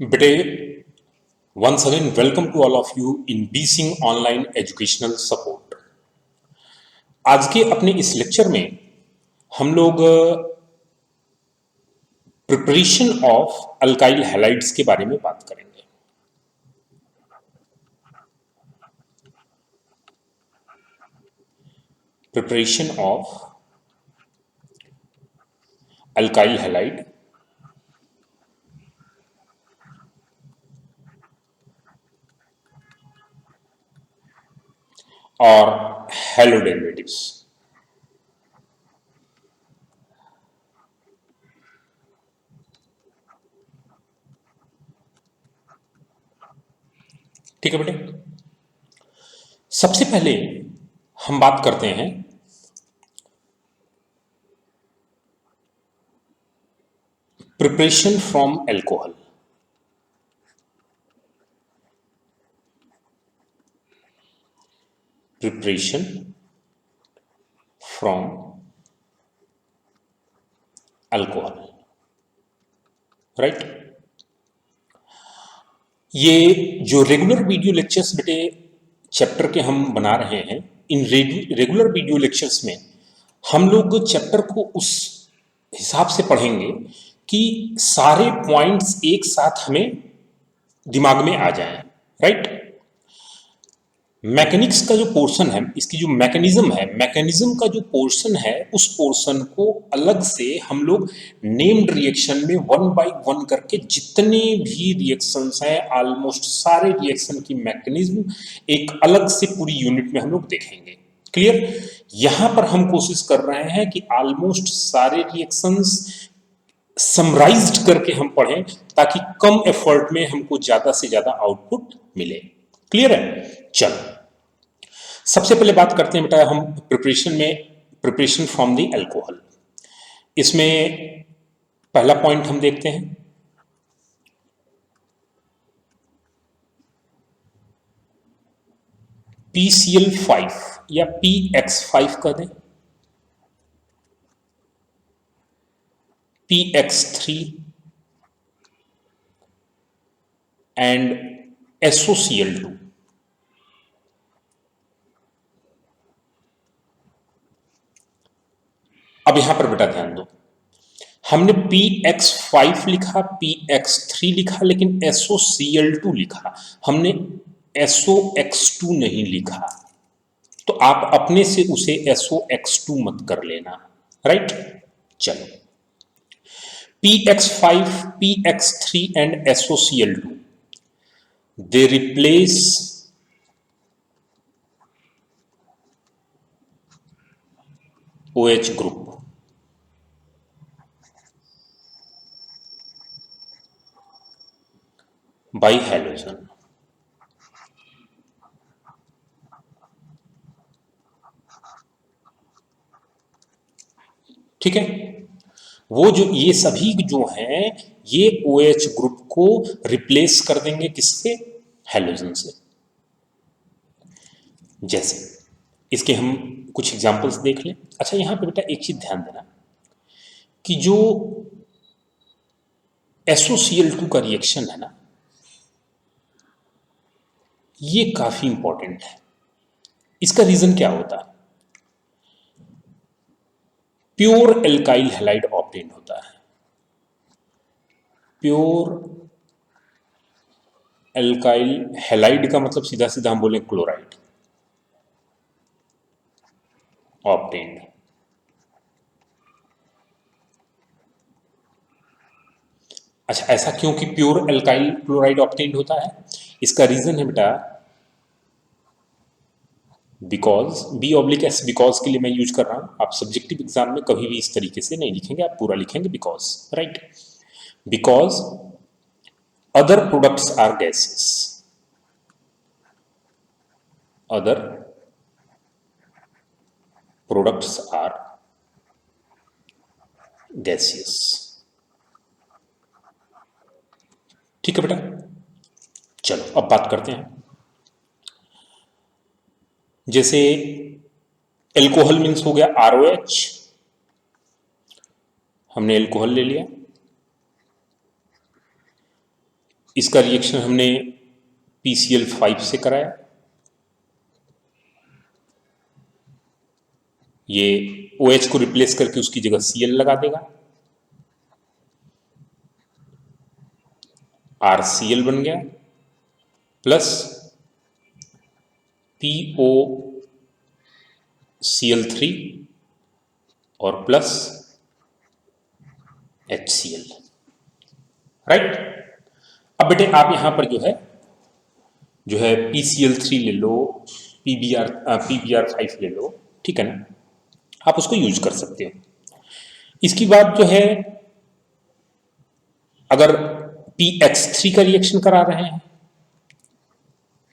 बेटे once again welcome to all of you in BSing online educational support. आज के अपने इस लेक्चर में हम लोग प्रिपरेशन ऑफ अल्काइल हैलाइड्स के बारे में बात करेंगे। प्रिपरेशन ऑफ अल्काइल हैलाइड और हैलो डेरिवेटिव्स। ठीक है बेटे, सबसे पहले हम बात करते हैं preparation from alcohol. Preparation from alcohol, right. ये जो रेगुलर वीडियो लेक्चर्स बेटे चैप्टर के हम बना रहे हैं, इन रेगुलर वीडियो लेक्चर्स में हम लोग चैप्टर को उस हिसाब से पढ़ेंगे कि सारे पॉइंट्स एक साथ हमें दिमाग में आ जाएं, राइट। मैकेनिक्स का जो पोर्शन है, इसकी जो मैकेनिज्म का जो पोर्शन है, उस पोर्शन को अलग से हम लोग नेम्ड रिएक्शन में वन बाय वन करके जितने भी रिएक्शंस हैं, ऑलमोस्ट सारे रिएक्शन की मैकेनिज्म एक अलग से पूरी यूनिट में हम लोग देखेंगे। क्लियर? यहां पर हम कोशिश कर रहे हैं कि ऑलमोस्ट सारे रिएक्शंस समराइज्ड करके हम पढ़ें ताकि कम एफर्ट में हमको ज्यादा से ज्यादा आउटपुट मिले। क्लियर है? चलो सबसे पहले बात करते हैं बेटा हम प्रिपरेशन फ्रॉम द अल्कोहल। इसमें पहला पॉइंट हम देखते हैं PCl5 या PX5 कर दें, PX3 एंड SOCl2। अब यहां पर बेटा ध्यान दो, हमने PX5 लिखा, PX3 लिखा, लेकिन SOCl2 लिखा, हमने SOX2 नहीं लिखा। तो आप अपने से उसे SOX2 मत कर लेना, राइट। चलो PX5, PX3 and SOCl2 they replace OH group by halogen। ठीक है, वो जो ये सभी जो हैं ये OH ग्रुप को रिप्लेस कर देंगे किससे? हैलोजन से। जैसे इसके हम कुछ एग्जांपल्स देख लें। अच्छा यहां पे बेटा एक चीज ध्यान देना कि जो SOCl2 का रिएक्शन है ना, ये काफी इंपॉर्टेंट है। इसका रीजन क्या होता है? प्योर एल्काइल हैलाइड ऑब्टेन होता है। प्योर एल्काइल हैलाइड का मतलब सीधा सीधा हम बोले क्लोराइड ऑब्टेन। अच्छा ऐसा क्यों कि प्योर एल्काइल क्लोराइड ऑब्टेन होता है? इसका रीजन है बेटा बिकॉज, B/S बिकॉज के लिए मैं यूज कर रहा हूं। आप सब्जेक्टिव एग्जाम में कभी भी इस तरीके से नहीं लिखेंगे, आप पूरा लिखेंगे because, right. Because other products are gases, other products are gaseous. ठीक है बेटा, चलो अब बात करते हैं। जैसे एल्कोहल मीन्स हो गया ROH, हमने एल्कोहल ले लिया। इसका रिएक्शन हमने PCl5 से कराया, ये OH को रिप्लेस करके उसकी जगह Cl लगा देगा, RCl बन गया, प्लस POCl3 और प्लस HCl, राइट। अब बेटे आप यहां पर जो है PCl3 ले लो, PBr5 ले लो, ठीक है ना, आप उसको यूज कर सकते हो। इसकी बात अगर PX3 का रिएक्शन करा रहे हैं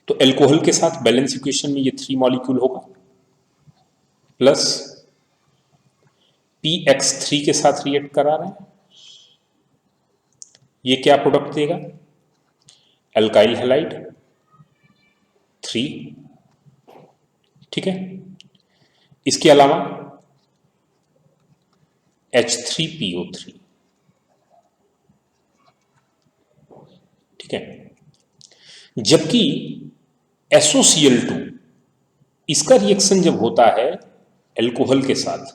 तो एल्कोहल के साथ बैलेंस इक्वेशन में ये 3 मॉलिक्यूल होगा, प्लस PX3 के साथ रिएक्ट करा रहे हैं, ये क्या प्रोडक्ट देगा, एल्काइल हैलाइड 3, ठीक है। इसके अलावा H3PO3, ठीक है। जबकि SOCl2 इसका रिएक्शन जब होता है एल्कोहल के साथ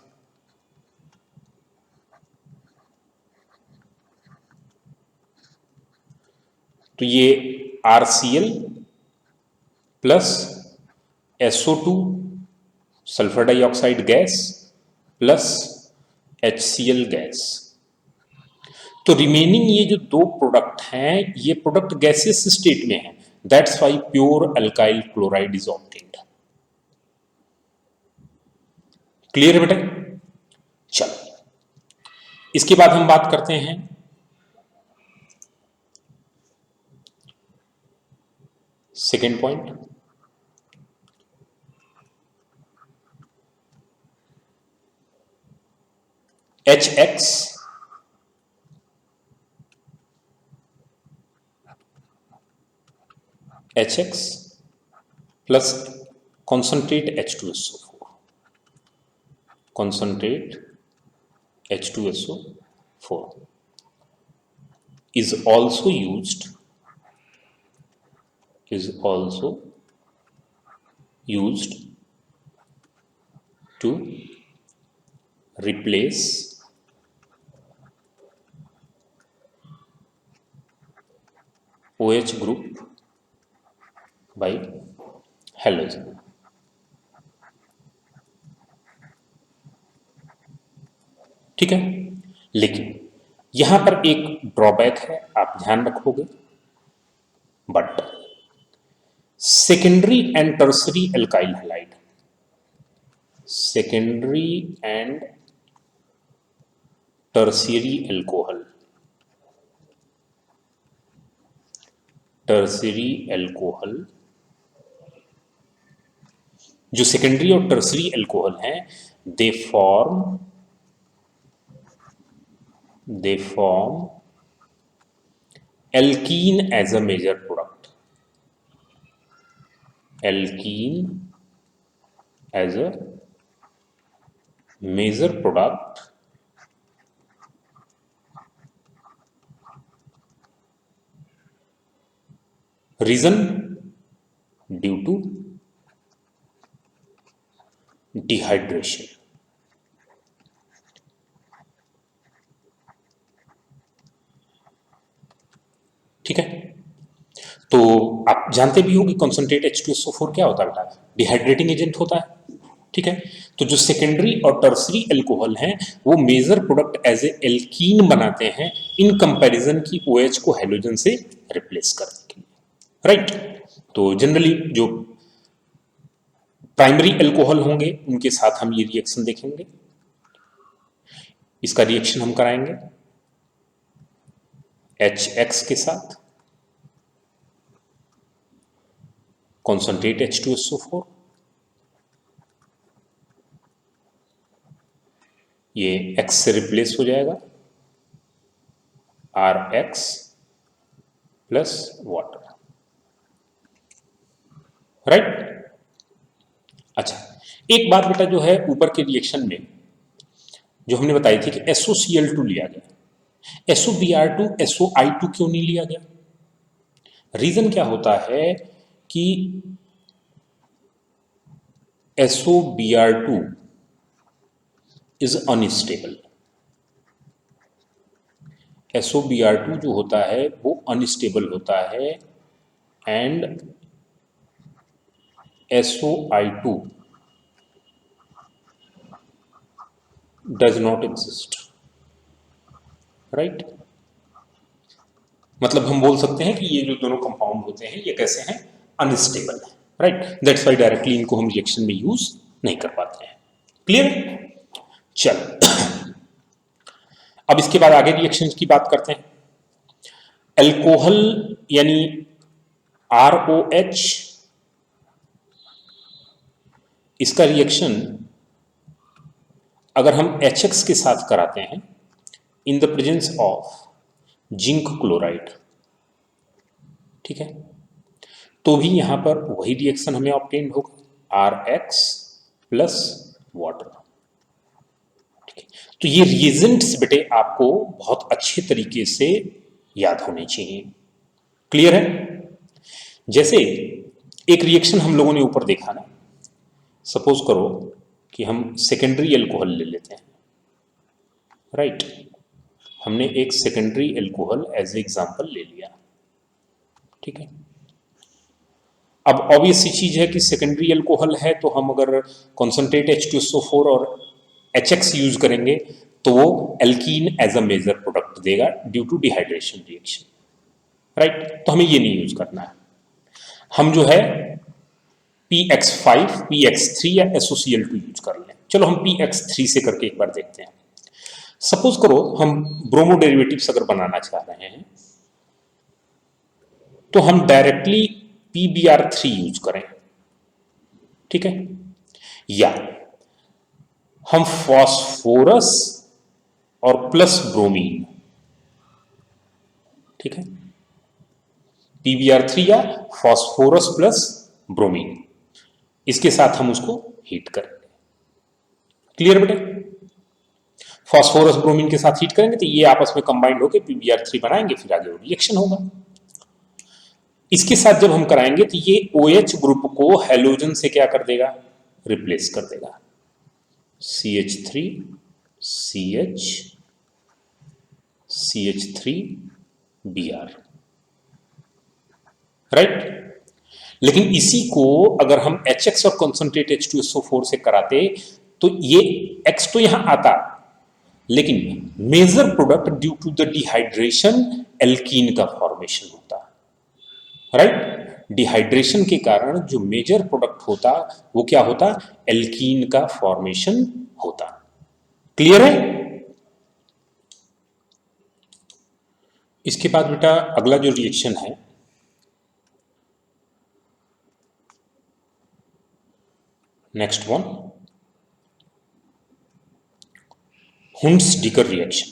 तो ये RCl plus SO2 sulphur dioxide gas plus HCl gas, तो रिमेनिंग ये जो दो प्रोडक्ट हैं ये प्रोडक्ट गैसियस स्टेट में है, that's why pure alkyl chloride is obtained. Clear है बेटा? चलो इसके बाद हम बात करते हैं second point, HX plus concentrate H2SO4, concentrate H2SO4 is also used to replace OH group by halogen। ठीक है, लेकिन यहां पर एक ड्रॉबैक है, आप ध्यान रखोगे, but secondary and tertiary alkyl halide, secondary and tertiary alcohol, tertiary alcohol, जो सेकेंडरी और टर्शियरी एल्कोहल हैं, they form alkene as a major product, alkene as a major product reason due to dehydration। ठीक है, तो आप जानते भी हो कि कॉन्सेंट्रेट H2SO4 क्या होता है बेटा, डिहाइड्रेटिंग एजेंट होता है। ठीक है, तो जो सेकेंडरी और टर्सरी एल्कोहल हैं वो major product as a alkene बनाते हैं इन कंपैरिजन की OH को हैलोजन से रिप्लेस करने के लिए, राइट। तो जनरली जो प्राइमरी एल्कोहल होंगे उनके साथ हम ये रिएक्शन देखेंगे, इसका रिएक्शन हम कराएंगे HX के साथ कॉन्सेंट्रेट H2SO4, ये X से रिप्लेस हो जाएगा RX प्लस वाटर, राइट। अच्छा, एक बात बेटा जो है ऊपर के रिएक्शन में जो हमने बताई थी कि SOCl2 लिया गया, SOBr2 SOI2 क्यों नहीं लिया गया? रीजन क्या होता है कि SOBr2 इज अनस्टेबल। SOBr2 जो होता है वो अनस्टेबल होता है and SOI2 does not exist, right. मतलब हम बोल सकते हैं कि ये जो दोनों कंपाउंड होते हैं ये कैसे हैं, अनस्टेबल है, राइट। दैट्स वाई डायरेक्टली इनको हम रिएक्शन में यूज नहीं कर पाते हैं। क्लियर? चल अब इसके बाद आगे रिएक्शन की बात करते हैं। अल्कोहल यानी ROH, इसका रिएक्शन अगर हम HX के साथ कराते हैं in the presence of zinc chloride, ठीक है, तो भी यहां पर वही रिएक्शन हमें ऑब्टेन होगा, RX प्लस वाटर। ठीक है, तो ये रिएजेंट्स बेटे आपको बहुत अच्छे तरीके से याद होने चाहिए। क्लियर है? जैसे एक रिएक्शन हम लोगों ने ऊपर देखा ना, सपोज करो कि हम सेकेंडरी अल्कोहल ले लेते हैं, राइट। हमने एक सेकेंडरी अल्कोहल एज एग्जांपल ले लिया, ठीक है। अब ऑब्वियस सी चीज है कि सेकेंडरी अल्कोहल है तो हम अगर कॉन्सेंट्रेट H2SO4 और HX यूज करेंगे तो वो alkene as a major product देगा due to dehydration reaction, right. तो हमें ये नहीं यूज करना है, हम जो है PX5, PX3 या SOCl2 यूज कर लें। चलो हम PX3 से करके एक बार देखते हैं। सपोज करो हम ब्रोमो डेरिवेटिव्स अगर बनाना चाह रहे हैं तो हम डायरेक्टली PBr3 यूज करें, ठीक है, या हम फॉस्फोरस और प्लस ब्रोमीन, ठीक है, PBr3 या फॉस्फोरस प्लस ब्रोमीन, इसके साथ हम उसको हीट करेंगे। क्लियर बेटे? फॉस्फोरस ब्रोमीन के साथ हीट करेंगे तो ये आपस में कंबाइंड होकर PBr3 बनाएंगे, फिर आगे रिएक्शन होगा। इसके साथ जब हम कराएंगे तो ये OH ग्रुप को हेलोजन से क्या कर देगा, रिप्लेस कर देगा, CH3 CH CH3Br, राइट। लेकिन इसी को अगर हम HX और कॉन्सेंट्रेट H2SO4 से कराते तो ये X तो यहां आता, लेकिन major product due to the dehydration alkene का फॉर्मेशन होता, राइट। डिहाइड्रेशन के कारण जो मेजर प्रोडक्ट होता वो क्या होता, एल्कीन का फॉर्मेशन होता। क्लियर है? इसके बाद बेटा अगला जो रिएक्शन है नेक्स्ट वन, हुंड्स-डिकर रिएक्शन।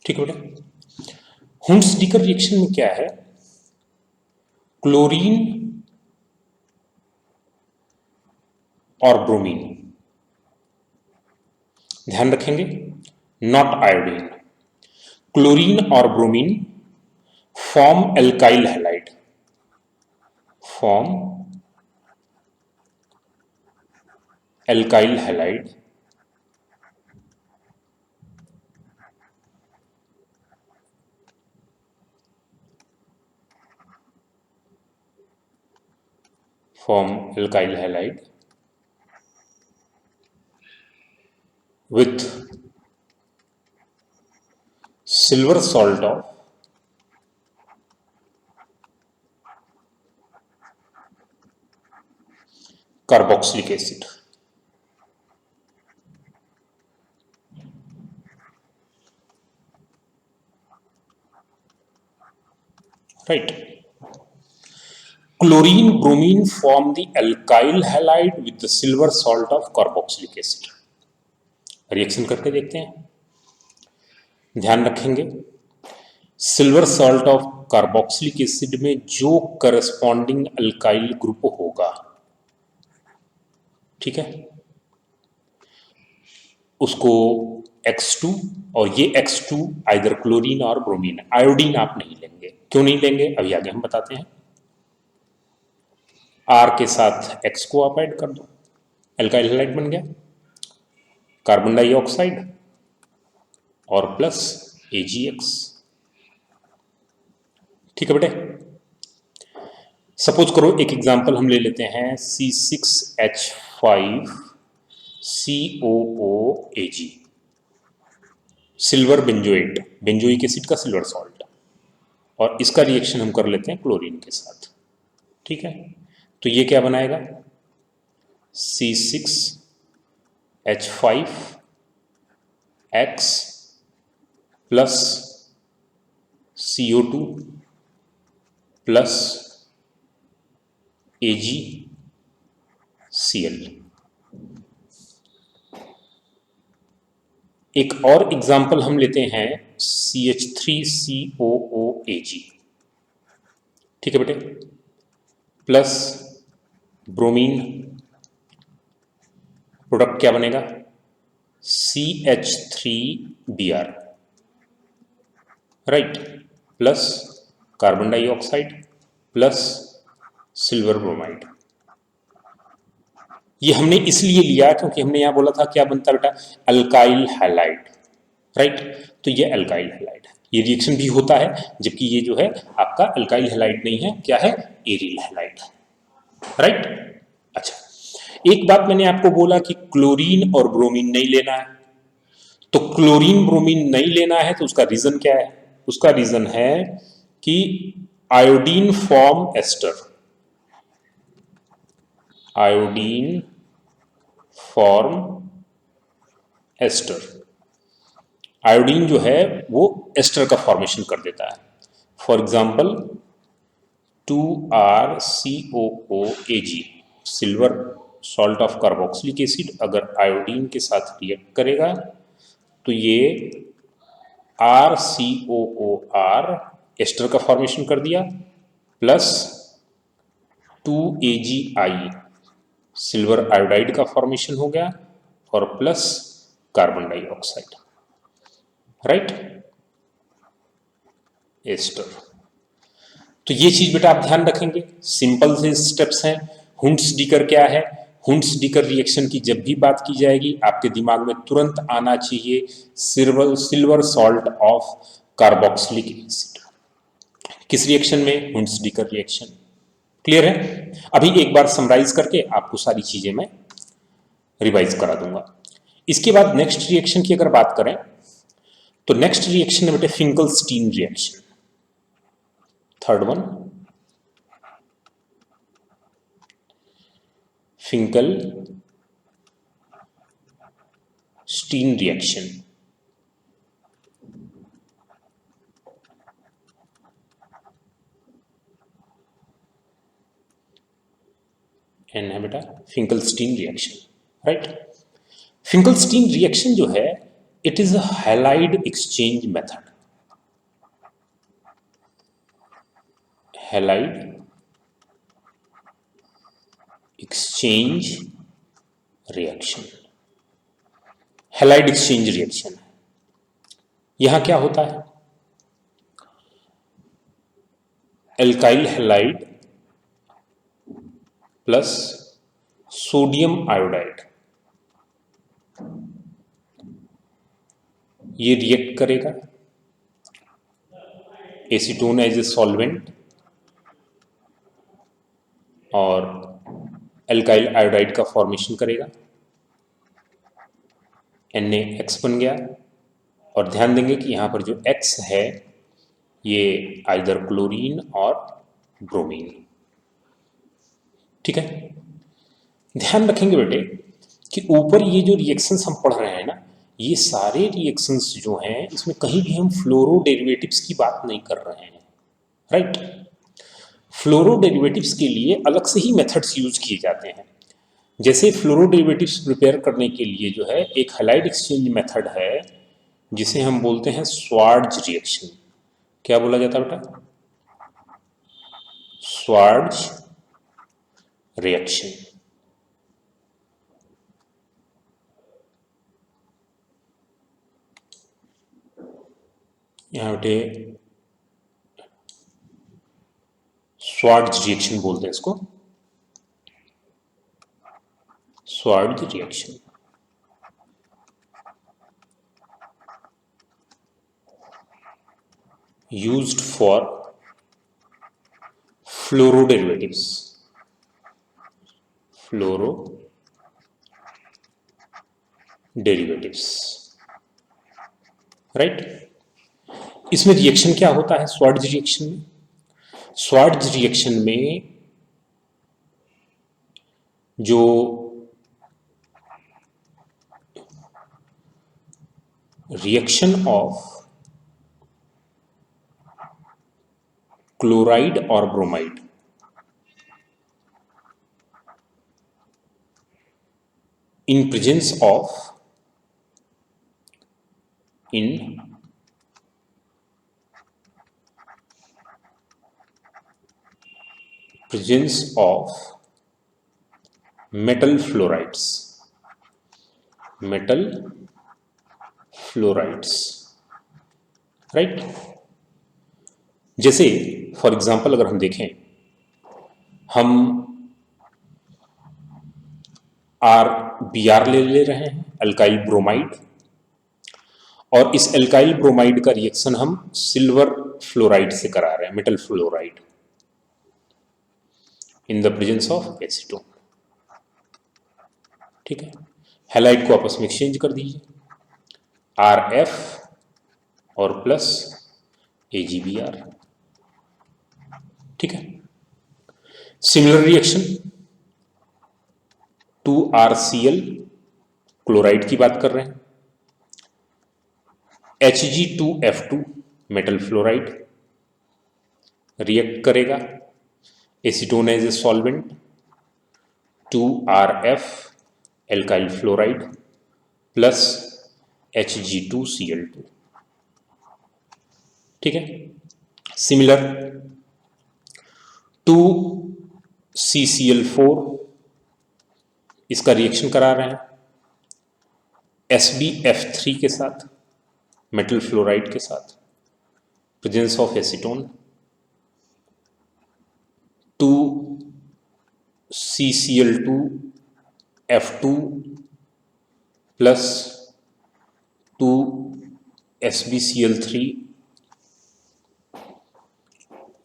ठीक है बेटा, हुंड्स-डिकर रिएक्शन में क्या है, क्लोरीन और ब्रोमीन, ध्यान रखेंगे, नॉट आयोडीन, क्लोरीन और bromine form alkyl halide, form alkyl halide with silver salt of carboxylic acid, right. Chlorine bromine form the alkyl halide with the silver salt of carboxylic acid. Reaction करके देखते हैं। ध्यान रखेंगे silver salt of carboxylic acid में जो corresponding alkyl group होगा, ठीक है, उसको X2, और ये X2 आइदर क्लोरीन और ब्रोमीन, आयोडीन आप नहीं लेंगे। क्यों नहीं लेंगे अभी आगे हम बताते हैं। R के साथ X को आप ऐड कर दो, एल्काइल हैलाइड बन गया, कार्बन डाइऑक्साइड और प्लस AgX, ठीक है बेटे। सपोज करो एक एग्जांपल हम ले लेते हैं C6H5COOAg, silver benzoate, benzoic acid का सिल्वर सॉल्ट, और इसका रिएक्शन हम कर लेते हैं क्लोरीन के साथ, ठीक है। तो ये क्या बनाएगा C6H5X plus CO2 plus AgCl। एक और एग्जांपल हम लेते हैं CH3COOAg, ठीक है बेटे, प्लस ब्रोमीन, प्रोडक्ट क्या बनेगा CH3Br, right, plus carbon dioxide plus silver bromide. ये हमने इसलिए लिया क्योंकि हमने यहां बोला था क्या बनता बेटा अल्काइल हैलाइड, राइट। तो ये अल्काइल हैलाइड है, ये रिएक्शन भी होता है, जबकि ये जो है आपका अल्काइल हैलाइड नहीं है, क्या है एरिल हैलाइड है, राइट। अच्छा, एक बात मैंने आपको बोला कि क्लोरीन और ब्रोमीन नहीं लेना है, तो क्लोरीन ब्रोमीन नहीं लेना है तो उसका रीजन क्या है, उसका रीजन है कि iodine form ester, iodine form ester, iodine जो है वो एस्टर का फॉर्मेशन कर देता है। For example 2RCOOAg, silver salt of carboxylic acid अगर आयोडीन के साथ रिएक्ट करेगा तो ये RCOOR एस्टर का फॉर्मेशन कर दिया, प्लस 2AgI सिल्वर आयोडाइड का फॉर्मेशन हो गया, और plus carbon dioxide, right, ester. तो ये चीज बेटा आप ध्यान रखेंगे, सिंपल से स्टेप्स हैं। हुंट्स-डीकर क्या है, हुंट्स-डीकर रिएक्शन की जब भी बात की जाएगी आपके दिमाग में तुरंत आना चाहिए silver salt of carboxylic acid. किस रिएक्शन में, हुंट्स-डीकर रिएक्शन, क्लियर है। अभी एक बार समराइज करके आपको सारी चीजें मैं रिवाइज करा दूंगा। इसके बाद नेक्स्ट रिएक्शन की अगर बात करें तो नेक्स्ट रिएक्शन है बेटे Finkelstein reaction, third one Finkelstein reaction. एन है बेटा Finkelstein reaction, right. Finkelstein reaction जो है it is a halide exchange method, halide exchange reaction, halide exchange reaction. यहां क्या होता है, alkyl halide plus sodium iodide ये रिएक्ट करेगा, एसीटोन एज ए सॉल्वेंट और एल्काइल आयोडाइड का फॉर्मेशन करेगा, NaX बन गया। और ध्यान देंगे कि यहां पर जो X है ये आइदर क्लोरीन और ब्रोमीन, ठीक है। ध्यान रखेंगे बेटे कि ऊपर ये जो रिएक्शंस हम पढ़ रहे हैं ना, ये सारे रिएक्शंस जो हैं इसमें कहीं भी हम फ्लोरो डेरिवेटिव्स की बात नहीं कर रहे हैं, राइट। फ्लोरो डेरिवेटिव्स के लिए अलग से ही मेथड्स यूज किए जाते हैं। जैसे फ्लोरो डेरिवेटिव्स प्रिपेयर करने के लिए जो है एक हैलाइड एक्सचेंज मेथड है जिसे हम बोलते हैं स्वार्ज रिएक्शन। क्या बोला जाता है बेटा? स्वार्ज रिएक्शन। यहाँ बेटे स्वार्ज रिएक्शन बोलते हैं इसको, स्वार्ज reaction. used for fluoroderivatives, right. इसमें रिएक्शन क्या होता है स्वार्ज रिएक्शन में? स्वार्ज रिएक्शन में जो रिएक्शन ऑफ क्लोराइड और bromide in presence of metal fluorides, right. जैसे फॉर एग्जांपल अगर हम देखें, हम BR ले रहे हैं, अल्काइल ब्रोमाइड, और इस अल्काइल ब्रोमाइड का रिएक्शन हम सिल्वर फ्लोराइड से करा रहे हैं, metal fluoride, in the presence of acetone. ठीक है, हैलाइड को आपस में एक्सचेंज कर दीजिए, RF और प्लस AgBr। ठीक है, सिमिलर रिएक्शन 2RCl, क्लोराइड की बात कर रहे हैं, Hg2F2 मेटल फ्लोराइड रिएक्ट करेगा, acetone as a solvent, 2RF alkyl fluoride plus Hg2Cl2। ठीक है, सिमिलर 2CCl4, इसका रिएक्शन करा रहे हैं SbF3 के साथ, मेटल फ्लोराइड के साथ, presence of acetone, 2CCl2F2 plus 2SbCl3।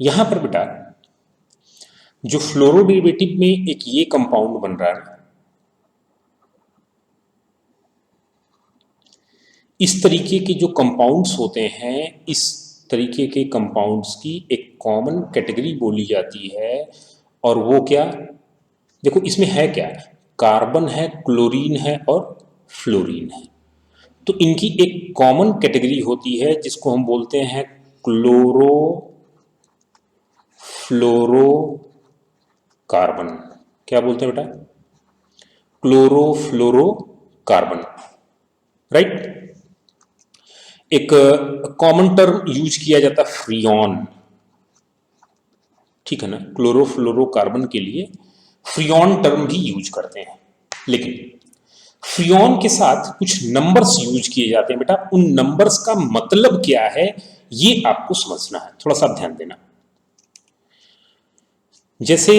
यहां पर बेटा जो फ्लोरोडेरिवेटिव में एक ये कंपाउंड बन रहा है, इस तरीके के जो कंपाउंड्स होते हैं, इस तरीके के कंपाउंड्स की एक कॉमन कैटेगरी बोली जाती है, और वो क्या, देखो इसमें है क्या, कार्बन है, क्लोरीन है और फ्लोरीन है। तो इनकी एक कॉमन कैटेगरी होती है जिसको हम बोलते हैं क्लोरोफ्लोरोकार्बन। क्या बोलते हैं बेटा? Chlorofluorocarbon, right. एक कॉमन टर्म यूज किया जाता है फ्रियॉन, ठीक है ना, क्लोरोफ्लोरोकार्बन के लिए फ्रियॉन टर्म भी यूज करते हैं, लेकिन फ्रियॉन के साथ कुछ नंबर्स यूज किए जाते हैं बेटा। उन नंबर्स का मतलब क्या है ये आपको समझना है, थोड़ा सा ध्यान देना। जैसे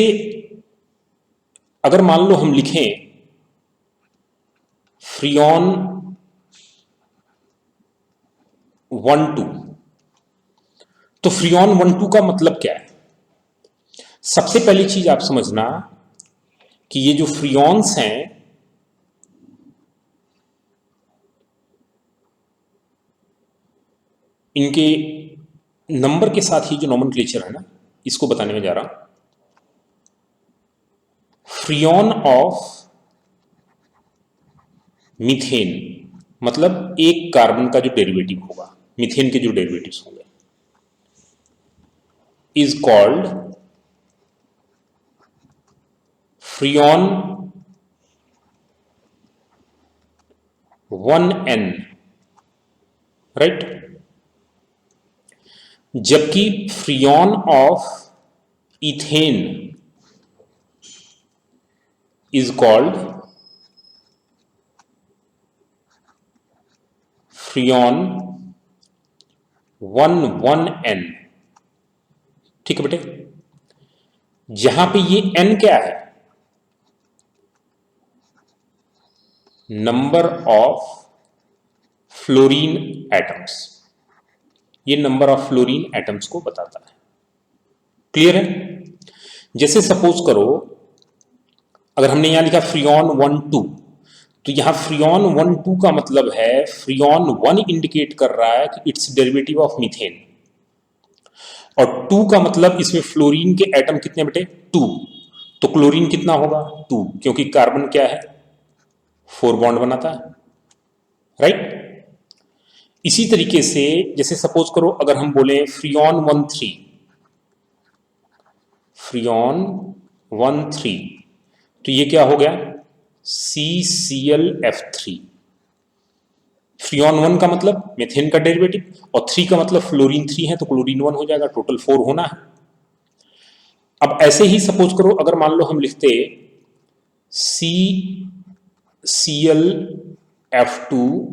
अगर मान लो हम लिखें फ्रियॉन 1,2, तो फ्रियॉन 1,2 का मतलब क्या है? सबसे पहली चीज आप समझना कि ये जो फ्रियॉन्स हैं, इनके नंबर के साथ ही जो नोमेनक्लेचर है ना, इसको बताने में जा रहा हूं। फ्रियॉन ऑफ मीथेन मतलब एक कार्बन का जो डेरिवेटिव होगा, मीथेन के जो डेरिवेटिव्स होंगे, is called freon 1n right. जबकि freon of ethane is called freon 11N। ठीक है बेटे, जहां पे ये N क्या है, नंबर ऑफ फ्लोरीन एटम्स, ये नंबर ऑफ फ्लोरीन एटम्स को बताता है। क्लियर है? जैसे सपोज करो, अगर हमने यहां लिखा फ्रियॉन 1,2, तो यहां फ्रियॉन 1,2 का मतलब है फ्रियॉन 1 इंडिकेट कर रहा है कि इट्स डेरिवेटिव ऑफ मीथेन, और 2 का मतलब इसमें फ्लोरीन के एटम कितने बेटे, 2, तो क्लोरीन कितना होगा 2, क्योंकि कार्बन क्या है 4 बॉन्ड बनाता है, राइट। इसी तरीके से जैसे सपोज करो अगर हम बोले फ्रियॉन 13 तो ये क्या हो गया CClF3। फ्रियॉन 1 का मतलब मेथेन का डेरिवेटिव, और 3 का मतलब फ्लोरीन 3 है तो क्लोरीन 1 हो जाएगा, टोटल 4 होना है। अब ऐसे ही सपोज करो अगर मान लो हम लिखते CClF2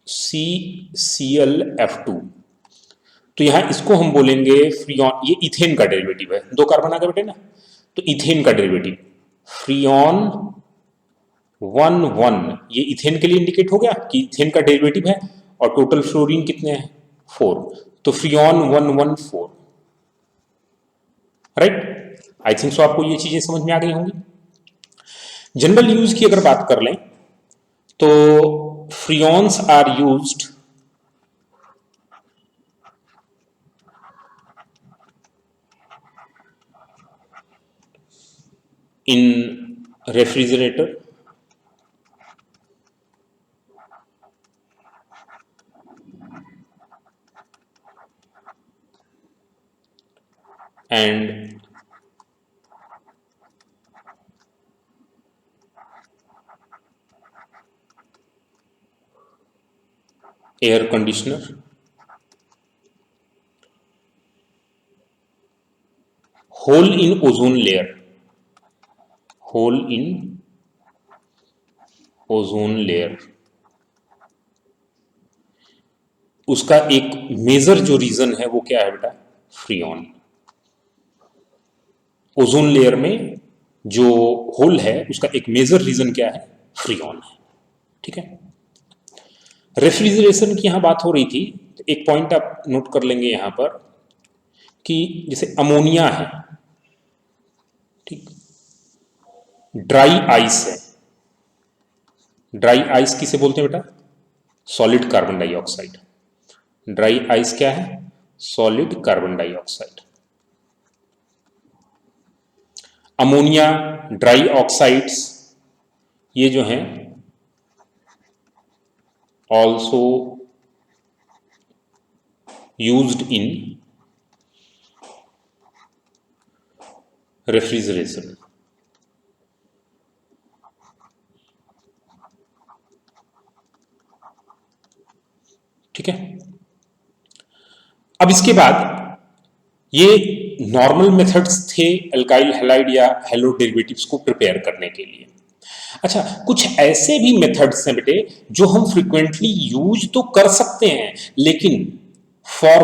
CClF2, तो यहां इसको हम बोलेंगे फ्रियॉन, ये इथेन का डेरिवेटिव है, 2 कार्बन आ गए बेटे ना, तो इथेन का डेरिवेटिव फ्रियॉन 1,1, ये इथेन के लिए इंडिकेट हो गया कि इथेन का डेरिवेटिव है, और टोटल फ्लोरीन कितने हैं 4, तो freon 114, right. I think so आपको ये चीजें समझ में आ गई होंगी। जनरल यूज की अगर बात कर लें तो freons are used in refrigerator, and air conditioner, hole in ozone layer, hole in ozone layer, उसका एक मेजर जो रीजन है वो क्या है बेटा, फ्रियॉन। ओजोन लेयर में जो होल है उसका एक मेजर रीजन क्या है, फ्रियॉन है। ठीक है, रेफ्रिजरेशन की यहां बात हो रही थी, तो एक पॉइंट आप नोट कर लेंगे यहां पर कि जैसे अमोनिया है, ठीक, ड्राई आइस है, ड्राई आइस किसे बोलते हैं बेटा, solid carbon dioxide. Dry ice क्या है, solid carbon dioxide. Ammonia, dry oxides, ये जो हैं ऑल्सो यूज्ड इन रेफ्रिजरेशन। ठीक है, अब इसके बाद ये नॉर्मल मेथड्स थे एल्काइल हैलाइड या हैलो डेरिवेटिव्स को प्रिपेयर करने के लिए। अच्छा, कुछ ऐसे भी मेथड्स हैं बेटे जो हम फ्रिक्वेंटली यूज तो कर सकते हैं, लेकिन फॉर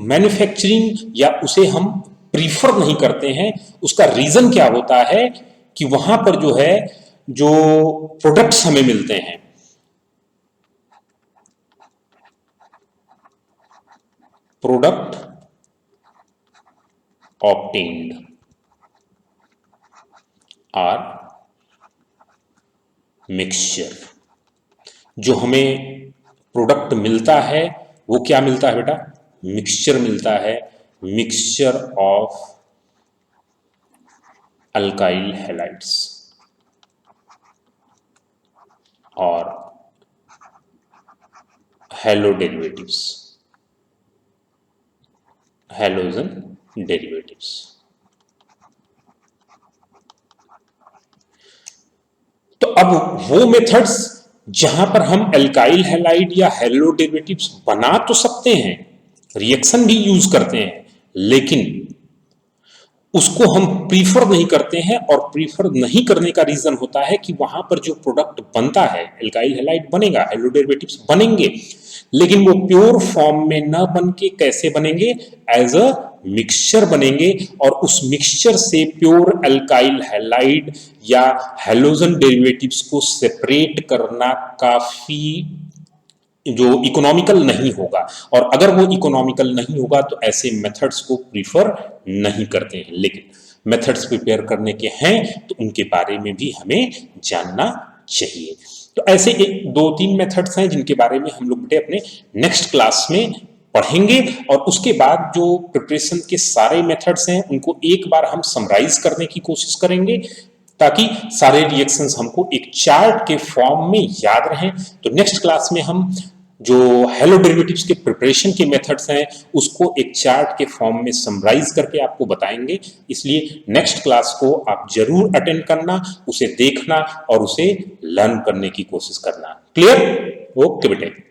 मैन्युफैक्चरिंग या उसे हम प्रीफर नहीं करते हैं। उसका रीजन क्या होता है कि वहां पर जो है जो प्रोडक्ट्स हमें मिलते हैं, प्रोडक्ट ऑब्टेन्ड आर मिक्सचर। जो हमें प्रोडक्ट मिलता है वो क्या मिलता है बेटा, मिक्सचर मिलता है, मिक्सचर ऑफ अल्काइल हैलाइड्स और हैलो डेरिवेटिव्स, हैलोजन डेरिवेटिव्स। तो अब वो मेथड्स जहां पर हम एल्काइल हैलाइड या हेलो डेरिवेटिव्स बना तो सकते हैं, रिएक्शन भी यूज करते हैं, लेकिन उसको हम प्रीफर नहीं करते हैं। और प्रीफर नहीं करने का रीजन होता है कि वहां पर जो प्रोडक्ट बनता है, एल्काइल हैलाइड बनेगा, हेलो डेरिवेटिव्स बनेंगे, लेकिन वो प्योर फॉर्म में न बन के कैसे बनेंगे, एज अ मिक्सचर बनेंगे। और उस मिक्सचर से प्योर एल्काइल हैलाइड या हेलोजन डेरिवेटिव्स को सेपरेट करना काफी जो इकोनॉमिकल नहीं होगा। और अगर वो इकोनॉमिकल नहीं होगा तो ऐसे मेथड्स को प्रीफर नहीं करते हैं। लेकिन मेथड्स प्रिपेयर करने के हैं तो उनके बारे में भी हमें जानना चाहिए। तो ऐसे एक दो तीन मेथड्स हैं जिनके बारे में हम लोग बेटे अपने नेक्स्ट क्लास में पढ़ेंगे। और उसके बाद जो प्रिपरेशन के सारे मेथड्स हैं उनको एक बार हम समराइज करने की कोशिश करेंगे, ताकि सारे रिएक्शंस हमको एक चार्ट के फॉर्म में याद रहें। तो नेक्स्ट क्लास में हम जो हेलो डेरिवेटिव्स के प्रिपरेशन के मेथड्स हैं उसको एक चार्ट के फॉर्म में समराइज करके आपको बताएंगे। इसलिए नेक्स्ट क्लास को आप जरूर अटेंड करना, उसे देखना और उसे लर्न करने की कोशिश करना। क्लियर? ओके बेटे।